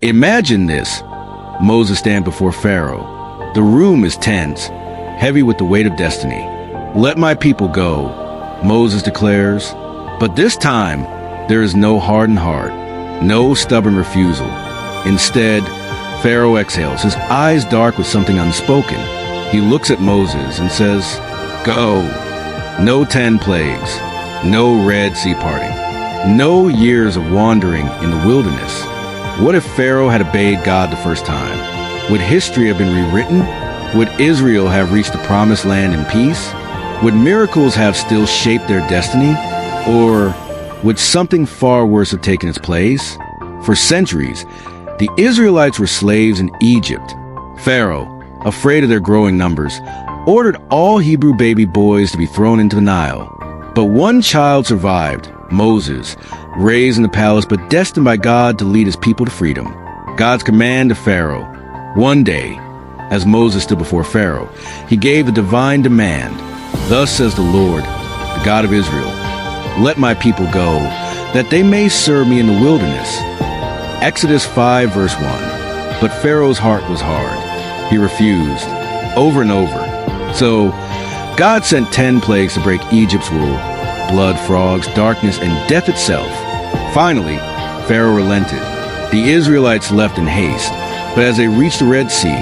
Imagine this. Moses stands before Pharaoh. The room is tense, heavy with the weight of destiny. "Let my people go," Moses declares. But this time, there is no hardened heart, no stubborn refusal. Instead, Pharaoh exhales, his eyes dark with something unspoken. He looks at Moses and says, "Go." No 10 plagues, no Red Sea parting, no years of wandering in the wilderness. What if Pharaoh had obeyed God the first time? Would history have been rewritten? Would Israel have reached the promised land in peace? Would miracles have still shaped their destiny? Or would something far worse have taken its place? For centuries, the Israelites were slaves in Egypt. Pharaoh, afraid of their growing numbers, ordered all Hebrew baby boys to be thrown into the Nile. But one child survived, Moses, raised in the palace but destined by God to lead his people to freedom. God's command to Pharaoh. One day, as Moses stood before Pharaoh, he gave the divine demand. "Thus says the Lord, the God of Israel, let my people go, that they may serve me in the wilderness." Exodus 5 verse 1. But Pharaoh's heart was hard. He refused, over and over. So God sent 10 plagues to break Egypt's rule: blood, frogs, darkness, and death itself. Finally, Pharaoh relented. The Israelites left in haste, but as they reached the Red Sea,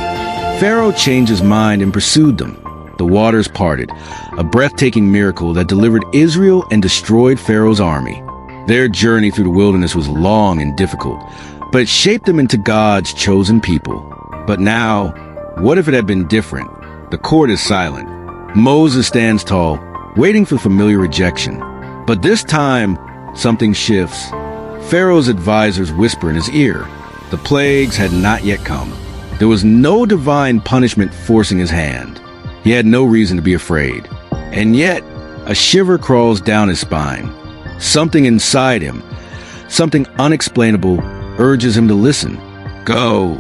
Pharaoh changed his mind and pursued them. The waters parted, a breathtaking miracle that delivered Israel and destroyed Pharaoh's army. Their journey through the wilderness was long and difficult, but it shaped them into God's chosen people. But now, what if it had been different? The court is silent. Moses stands tall, waiting for familiar rejection. But this time, something shifts. Pharaoh's advisors whisper in his ear. The plagues had not yet come. There was no divine punishment forcing his hand. He had no reason to be afraid. And yet, a shiver crawls down his spine. Something inside him, something unexplainable, urges him to listen. "Go."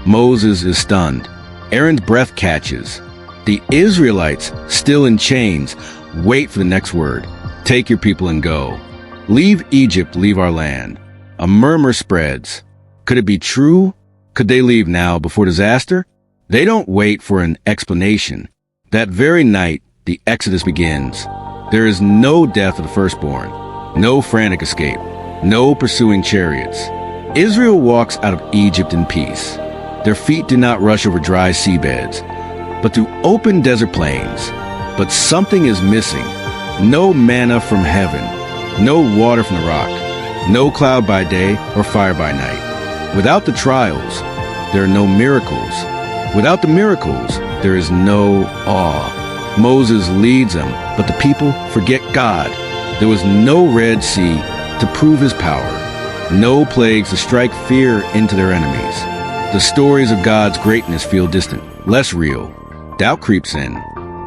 Moses is stunned. Aaron's breath catches. The Israelites, still in chains, wait for the next word. "Take your people and go. Leave Egypt, leave our land." A murmur spreads. Could it be true? Could they leave now before disaster? They don't wait for an explanation. That very night, the Exodus begins. There is no death of the firstborn, no frantic escape, no pursuing chariots. Israel walks out of Egypt in peace. Their feet do not rush over dry seabeds, but through open desert plains. But something is missing. No manna from heaven, no water from the rock, no cloud by day or fire by night. Without the trials, there are no miracles. Without the miracles, there is no awe. Moses leads them, but the people forget God. There was no Red Sea to prove his power, no plagues to strike fear into their enemies. The stories of God's greatness feel distant, less real. Doubt creeps in.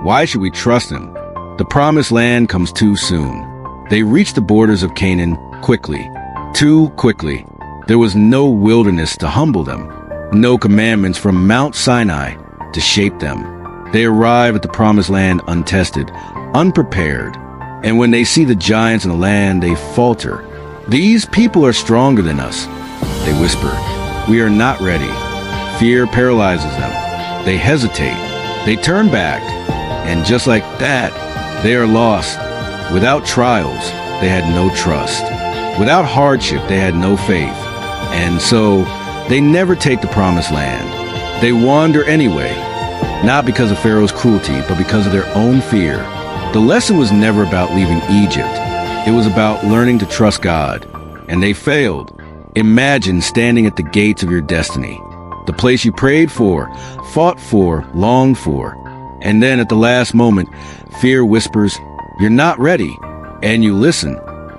Why should we trust him? The promised land comes too soon. They reach the borders of Canaan quickly, too quickly. There was no wilderness to humble them, no commandments from Mount Sinai to shape them. They arrive at the promised land untested, unprepared. And when they see the giants in the land, they falter. "These people are stronger than us," they whisper. "We are not ready." Fear paralyzes them. They hesitate. They turn back. And just like that, they are lost. Without trials, they had no trust. Without hardship, they had no faith. And so, they never take the promised land. They wander anyway, not because of Pharaoh's cruelty, but because of their own fear. The lesson was never about leaving Egypt. It was about learning to trust God. And they failed. Imagine standing at the gates of your destiny, the place you prayed for, fought for, longed for. And then at the last moment, fear whispers, "You're not ready." And you listen.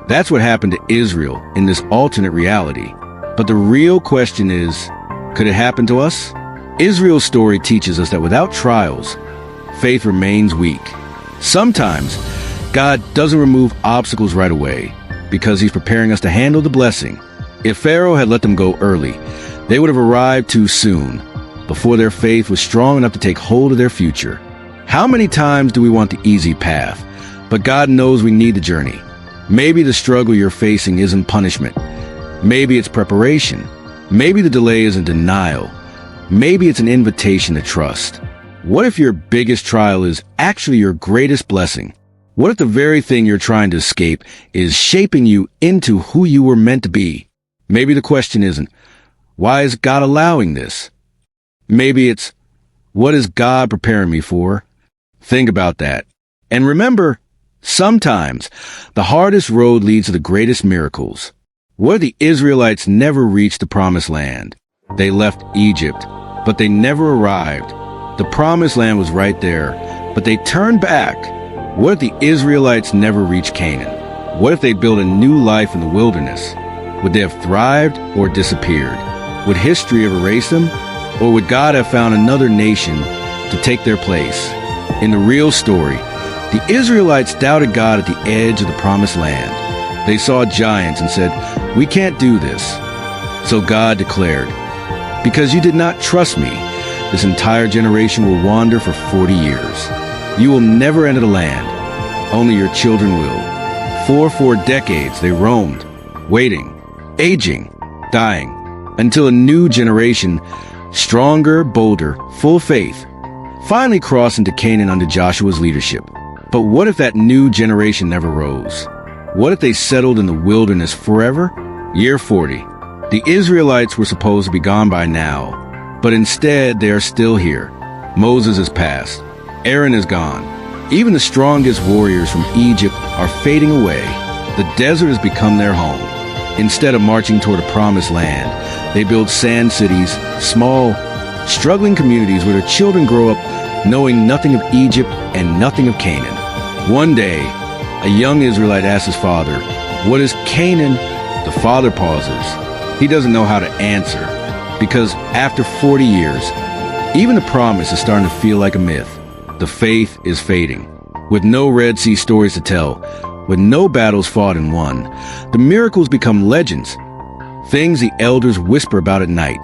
That's what happened to Israel in this alternate reality. But the real question is, could it happen to us? Israel's story teaches us that without trials, faith remains weak. Sometimes, God doesn't remove obstacles right away because he's preparing us to handle the blessing. If Pharaoh had let them go early, they would have arrived too soon, before their faith was strong enough to take hold of their future. How many times do we want the easy path? But God knows we need the journey. Maybe the struggle you're facing isn't punishment. Maybe it's preparation. Maybe the delay isn't denial. Maybe it's an invitation to trust. What if your biggest trial is actually your greatest blessing? What if the very thing you're trying to escape is shaping you into who you were meant to be? Maybe the question isn't, why is God allowing this? Maybe it's, what is God preparing me for? Think about that. And remember, sometimes the hardest road leads to the greatest miracles. What if the Israelites never reached the promised land? They left Egypt, but they never arrived. The promised land was right there, but they turned back. What if the Israelites never reached Canaan? What if they built a new life in the wilderness? Would they have thrived or disappeared? Would history have erased them? Or would God have found another nation to take their place? In the real story, the Israelites doubted God at the edge of the promised land. They saw giants and said, "We can't do this." So God declared, "Because you did not trust me, this entire generation will wander for 40 years. You will never enter the land. Only your children will." For 4 decades they roamed, waiting, aging, dying, until a new generation, stronger, bolder, full of faith, finally crossed into Canaan under Joshua's leadership. But what if that new generation never rose? What if they settled in the wilderness forever? Year 40. The Israelites were supposed to be gone by now, but instead they are still here. Moses has passed. Aaron is gone. Even the strongest warriors from Egypt are fading away. The desert has become their home. Instead of marching toward a promised land, they build sand cities, small, struggling communities where their children grow up knowing nothing of Egypt and nothing of Canaan. One day, a young Israelite asks his father, "What is Canaan?" The father pauses. He doesn't know how to answer, because after 40 years, even the promise is starting to feel like a myth. The faith is fading. With no Red Sea stories to tell, with no battles fought and won, the miracles become legends, things the elders whisper about at night,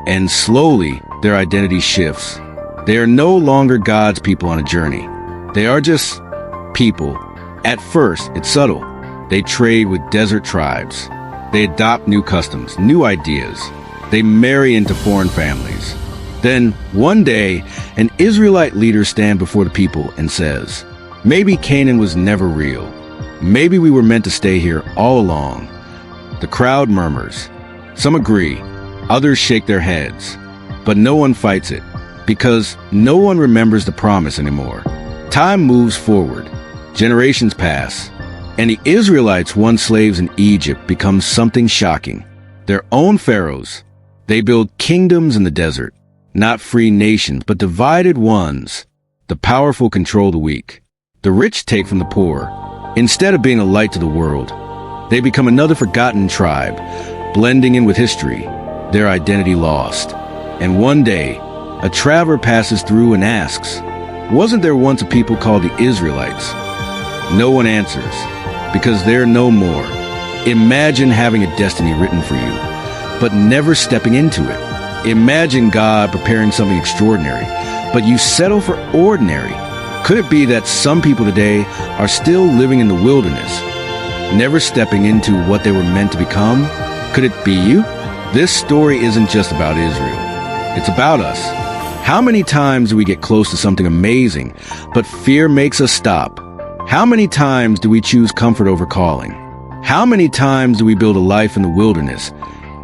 and slowly their identity shifts. They are no longer God's people on a journey. They are just people. At first, it's subtle. They trade with desert tribes. They adopt new customs, new ideas. They marry into foreign families. Then, one day, an Israelite leader stands before the people and says, "Maybe Canaan was never real. Maybe we were meant to stay here all along." The crowd murmurs. Some agree. Others shake their heads. But no one fights it, because no one remembers the promise anymore. Time moves forward. Generations pass. And the Israelites, once slaves in Egypt, become something shocking. Their own pharaohs. They build kingdoms in the desert. Not free nations, but divided ones. The powerful control the weak. The rich take from the poor. Instead of being a light to the world, they become another forgotten tribe, blending in with history, their identity lost. And one day, a traveler passes through and asks, "Wasn't there once a people called the Israelites?" No one answers, because they're no more. Imagine having a destiny written for you, but never stepping into it. Imagine God preparing something extraordinary, but you settle for ordinary. Could it be that some people today are still living in the wilderness, never stepping into what they were meant to become? Could it be you? This story isn't just about Israel. It's about us. How many times do we get close to something amazing, but fear makes us stop? How many times do we choose comfort over calling? How many times do we build a life in the wilderness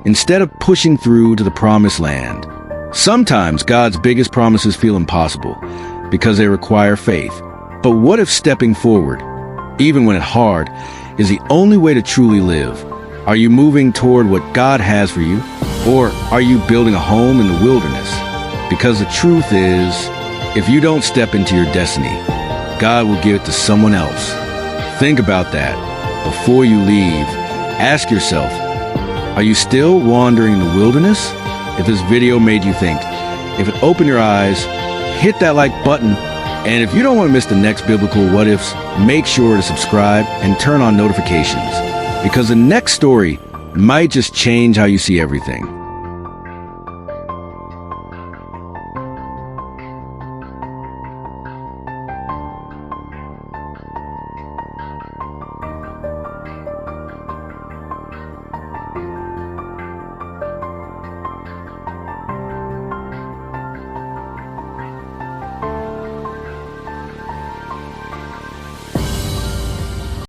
instead of pushing through to the promised land? Sometimes God's biggest promises feel impossible because they require faith. But what if stepping forward, even when it's hard, is the only way to truly live? Are you moving toward what God has for you? Or are you building a home in the wilderness? Because the truth is, if you don't step into your destiny, God will give it to someone else. Think about that. Before you leave, ask yourself, are you still wandering in the wilderness? If this video made you think, if it opened your eyes, hit that like button. And if you don't want to miss the next biblical what ifs, make sure to subscribe and turn on notifications, because the next story might just change how you see everything.